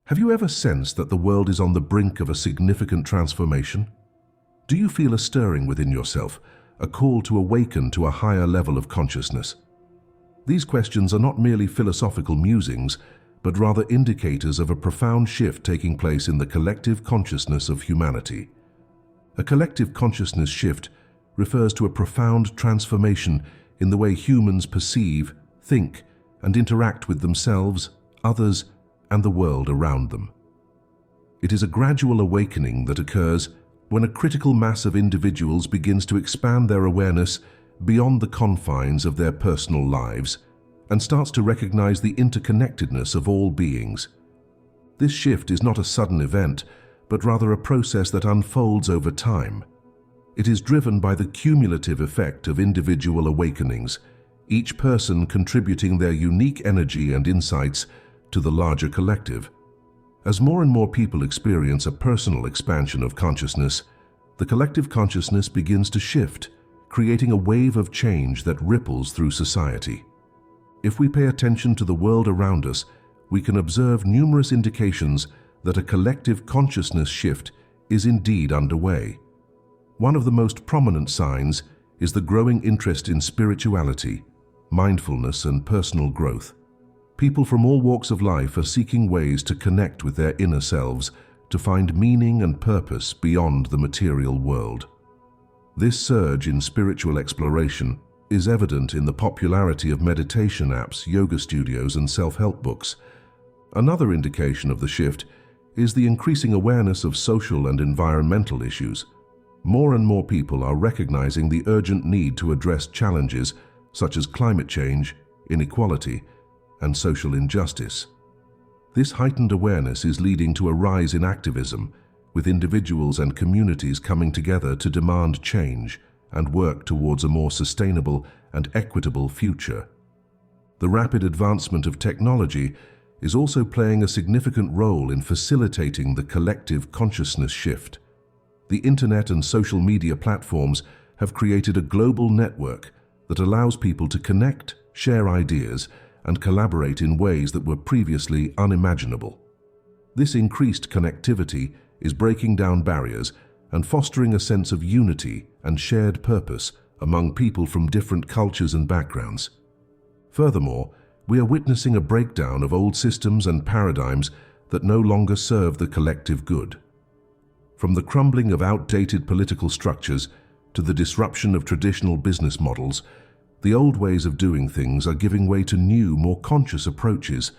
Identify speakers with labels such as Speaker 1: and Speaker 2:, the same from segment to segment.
Speaker 1: Have you ever sensed that the world is on the brink of a significant transformation? Do you feel a stirring within yourself, a call to awaken to a higher level of consciousness? These questions are not merely philosophical musings, but rather indicators of a profound shift taking place in the collective consciousness of humanity. A collective consciousness shift refers to a profound transformation in the way humans perceive, think, and interact with themselves, others, and the world around them. It is a gradual awakening that occurs when a critical mass of individuals begins to expand their awareness beyond the confines of their personal lives and starts to recognize the interconnectedness of all beings. This shift is not a sudden event, but rather a process that unfolds over time. It is driven by the cumulative effect of individual awakenings, each person contributing their unique energy and insights to the larger collective. As more and more people experience a personal expansion of consciousness, the collective consciousness begins to shift, creating a wave of change that ripples through society. If we pay attention to the world around us, we can observe numerous indications that a collective consciousness shift is indeed underway. One of the most prominent signs is the growing interest in spirituality, mindfulness, and personal growth. People from all walks of life are seeking ways to connect with their inner selves, to find meaning and purpose beyond the material world. This surge in spiritual exploration is evident in the popularity of meditation apps, yoga studios, and self-help books. Another indication of the shift is the increasing awareness of social and environmental issues. More and more people are recognizing the urgent need to address challenges such as climate change, inequality, and social injustice. This heightened awareness is leading to a rise in activism, with individuals and communities coming together to demand change and work towards a more sustainable and equitable future. The rapid advancement of technology is also playing a significant role in facilitating the collective consciousness shift. The internet and social media platforms have created a global network that allows people to connect, share ideas, and collaborate in ways that were previously unimaginable. This increased connectivity is breaking down barriers and fostering a sense of unity and shared purpose among people from different cultures and backgrounds. Furthermore, we are witnessing a breakdown of old systems and paradigms that no longer serve the collective good. From the crumbling of outdated political structures to the disruption of traditional business models, the old ways of doing things are giving way to new, more conscious approaches.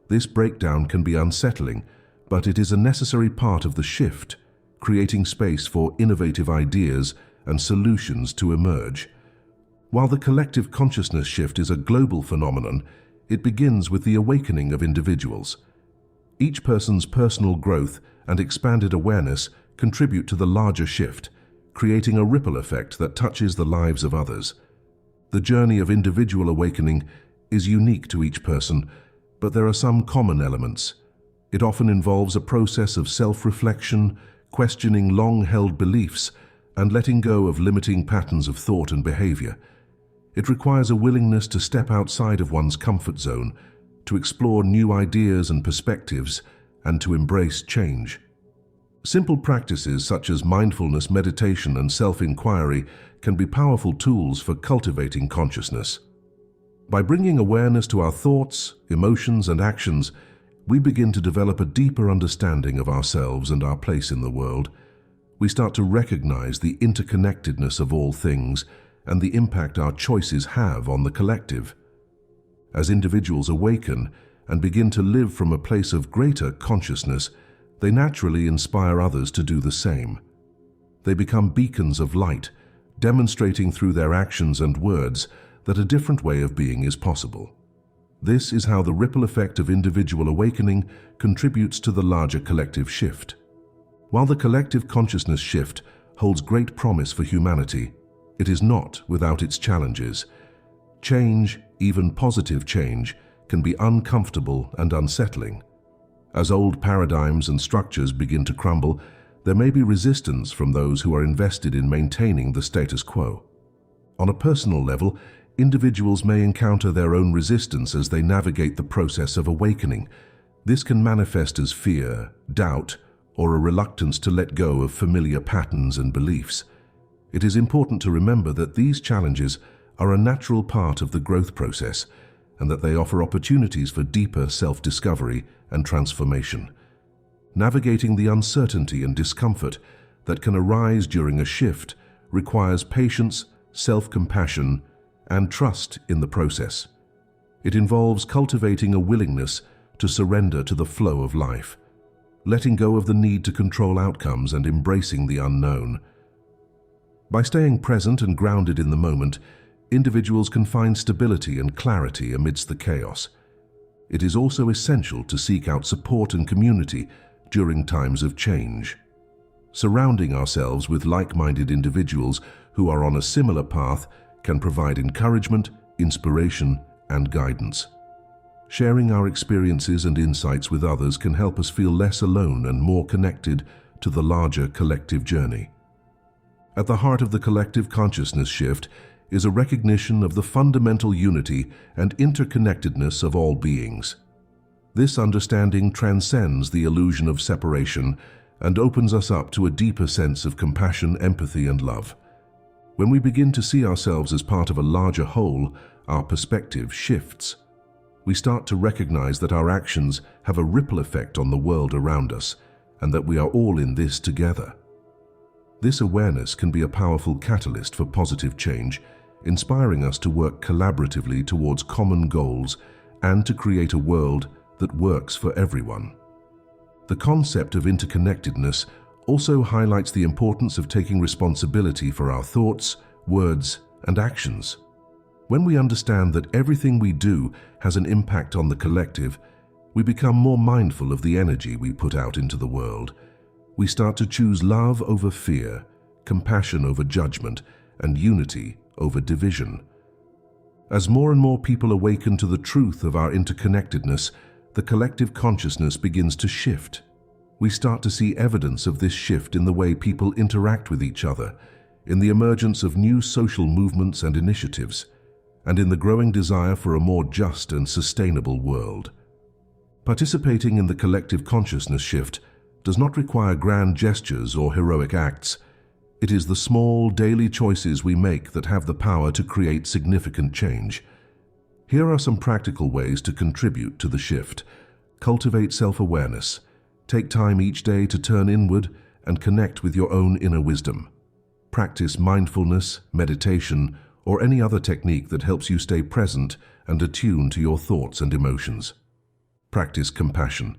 Speaker 1: This breakdown can be unsettling, but it is a necessary part of the shift, creating space for innovative ideas and solutions to emerge. While the collective consciousness shift is a global phenomenon, it begins with the awakening of individuals. Each person's personal growth and expanded awareness contribute to the larger shift, creating a ripple effect that touches the lives of others. The journey of individual awakening is unique to each person, but there are some common elements. It often involves a process of self-reflection, questioning long-held beliefs, and letting go of limiting patterns of thought and behavior. It requires a willingness to step outside of one's comfort zone, to explore new ideas and perspectives, and to embrace change. Simple practices such as mindfulness, meditation, and self-inquiry can be powerful tools for cultivating consciousness. By bringing awareness to our thoughts, emotions, and actions, we begin to develop a deeper understanding of ourselves and our place in the world. We start to recognize the interconnectedness of all things and the impact our choices have on the collective. As individuals awaken and begin to live from a place of greater consciousness, they naturally inspire others to do the same. They become beacons of light, demonstrating through their actions and words that a different way of being is possible. This is how the ripple effect of individual awakening contributes to the larger collective shift. While the collective consciousness shift holds great promise for humanity, it is not without its challenges. Change, even positive change, can be uncomfortable and unsettling. As old paradigms and structures begin to crumble, there may be resistance from those who are invested in maintaining the status quo. On a personal level, individuals may encounter their own resistance as they navigate the process of awakening. This can manifest as fear, doubt, or a reluctance to let go of familiar patterns and beliefs. It is important to remember that these challenges are a natural part of the growth process and that they offer opportunities for deeper self-discovery and transformation. Navigating the uncertainty and discomfort that can arise during a shift requires patience, self-compassion, and trust in the process. It involves cultivating a willingness to surrender to the flow of life, letting go of the need to control outcomes and embracing the unknown. By staying present and grounded in the moment, individuals can find stability and clarity amidst the chaos. It is also essential to seek out support and community during times of change. Surrounding ourselves with like-minded individuals who are on a similar path can provide encouragement, inspiration, and guidance. Sharing our experiences and insights with others can help us feel less alone and more connected to the larger collective journey. At the heart of the collective consciousness shift is a recognition of the fundamental unity and interconnectedness of all beings. This understanding transcends the illusion of separation and opens us up to a deeper sense of compassion, empathy, and love. When we begin to see ourselves as part of a larger whole, our perspective shifts. We start to recognize that our actions have a ripple effect on the world around us and that we are all in this together. This awareness can be a powerful catalyst for positive change, inspiring us to work collaboratively towards common goals and to create a world that works for everyone. The concept of interconnectedness also highlights the importance of taking responsibility for our thoughts, words, and actions. When we understand that everything we do has an impact on the collective, we become more mindful of the energy we put out into the world. We start to choose love over fear, compassion over judgment, and unity over division. As more and more people awaken to the truth of our interconnectedness, the collective consciousness begins to shift. We start to see evidence of this shift in the way people interact with each other, in the emergence of new social movements and initiatives, and in the growing desire for a more just and sustainable world. Participating in the collective consciousness shift does not require grand gestures or heroic acts. It is the small, daily choices we make that have the power to create significant change. Here are some practical ways to contribute to the shift. Cultivate self-awareness. Take time each day to turn inward and connect with your own inner wisdom. Practice mindfulness, meditation, or any other technique that helps you stay present and attuned to your thoughts and emotions. Practice compassion.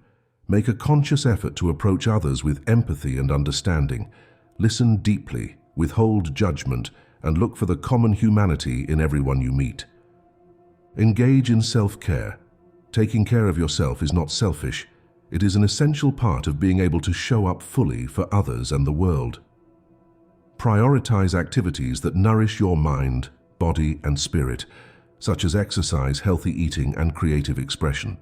Speaker 1: Make a conscious effort to approach others with empathy and understanding. Listen deeply, withhold judgment, and look for the common humanity in everyone you meet. Engage in self-care. Taking care of yourself is not selfish. It is an essential part of being able to show up fully for others and the world. Prioritize activities that nourish your mind, body, and spirit, such as exercise, healthy eating, and creative expression.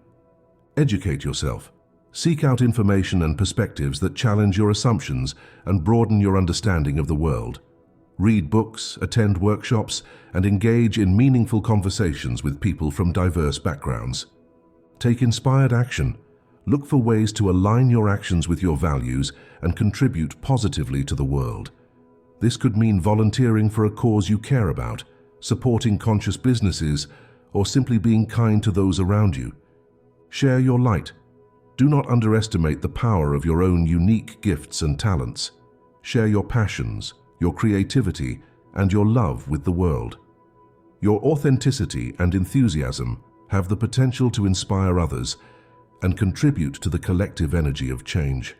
Speaker 1: Educate yourself. Seek out information and perspectives that challenge your assumptions and broaden your understanding of the world. Read books, attend workshops, and engage in meaningful conversations with people from diverse backgrounds. Take inspired action. Look for ways to align your actions with your values and contribute positively to the world. This could mean volunteering for a cause you care about, supporting conscious businesses, or simply being kind to those around you. Share your light. Do not underestimate the power of your own unique gifts and talents. Share your passions, your creativity, and your love with the world. Your authenticity and enthusiasm have the potential to inspire others and contribute to the collective energy of change.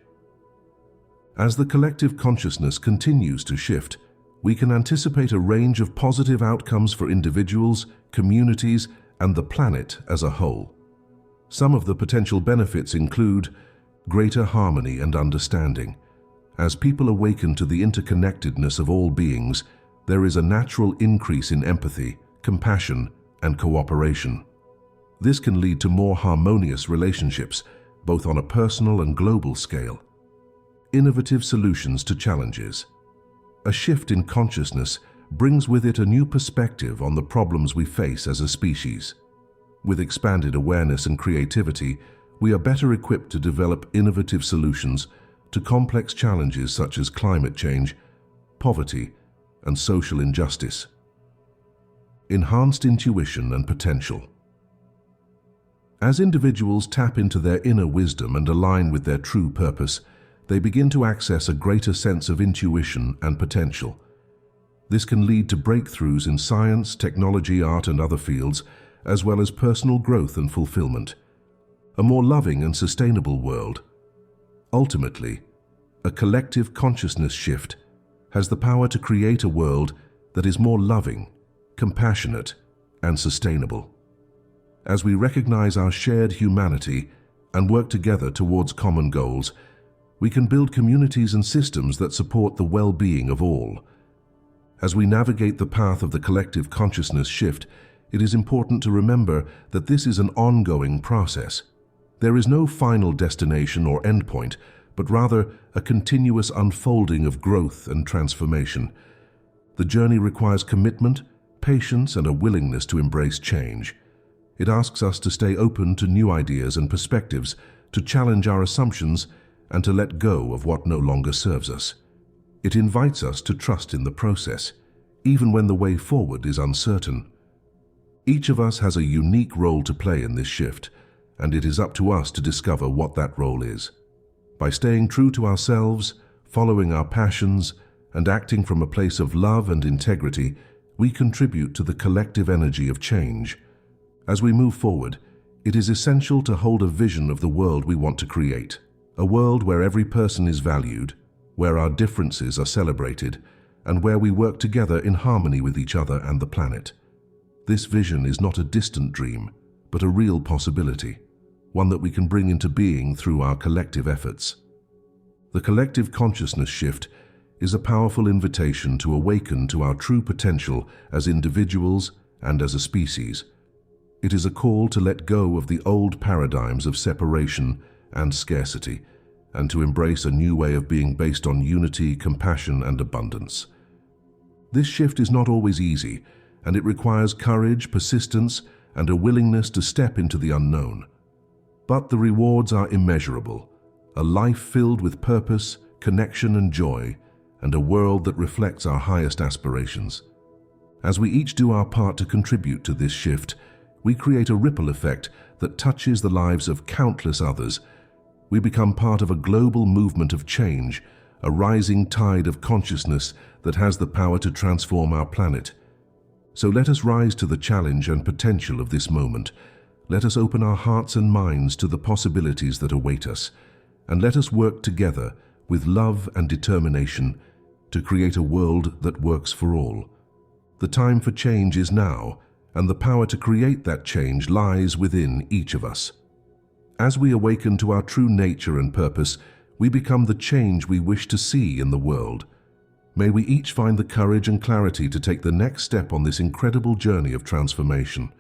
Speaker 1: As the collective consciousness continues to shift, we can anticipate a range of positive outcomes for individuals, communities, and the planet as a whole. Some of the potential benefits include greater harmony and understanding. As people awaken to the interconnectedness of all beings, there is a natural increase in empathy, compassion, and cooperation. This can lead to more harmonious relationships, both on a personal and global scale. Innovative solutions to challenges. A shift in consciousness brings with it a new perspective on the problems we face as a species. With expanded awareness and creativity, we are better equipped to develop innovative solutions to complex challenges such as climate change, poverty, and social injustice. Enhanced intuition and potential. As individuals tap into their inner wisdom and align with their true purpose, they begin to access a greater sense of intuition and potential. This can lead to breakthroughs in science, technology, art, and other fields, as well as personal growth and fulfillment. A more loving and sustainable world. Ultimately, a collective consciousness shift has the power to create a world that is more loving, compassionate, and sustainable. As we recognize our shared humanity and work together towards common goals, we can build communities and systems that support the well-being of all. As we navigate the path of the collective consciousness shift, it is important to remember that this is an ongoing process. There is no final destination or endpoint, but rather a continuous unfolding of growth and transformation. The journey requires commitment, patience, and a willingness to embrace change. It asks us to stay open to new ideas and perspectives, to challenge our assumptions, and to let go of what no longer serves us. It invites us to trust in the process, even when the way forward is uncertain. Each of us has a unique role to play in this shift, and it is up to us to discover what that role is. By staying true to ourselves, following our passions, and acting from a place of love and integrity, we contribute to the collective energy of change. As we move forward, it is essential to hold a vision of the world we want to create, a world where every person is valued, where our differences are celebrated, and where we work together in harmony with each other and the planet. This vision is not a distant dream, but a real possibility, one that we can bring into being through our collective efforts. The collective consciousness shift is a powerful invitation to awaken to our true potential as individuals and as a species. It is a call to let go of the old paradigms of separation and scarcity, and to embrace a new way of being based on unity, compassion, and abundance. This shift is not always easy, and it requires courage, persistence, and a willingness to step into the unknown. But the rewards are immeasurable, a life filled with purpose, connection, and joy, and a world that reflects our highest aspirations. As we each do our part to contribute to this shift, we create a ripple effect that touches the lives of countless others. We become part of a global movement of change, a rising tide of consciousness that has the power to transform our planet. So let us rise to the challenge and potential of this moment. Let us open our hearts and minds to the possibilities that await us, and let us work together with love and determination to create a world that works for all. The time for change is now, and the power to create that change lies within each of us. As we awaken to our true nature and purpose, we become the change we wish to see in the world. May we each find the courage and clarity to take the next step on this incredible journey of transformation.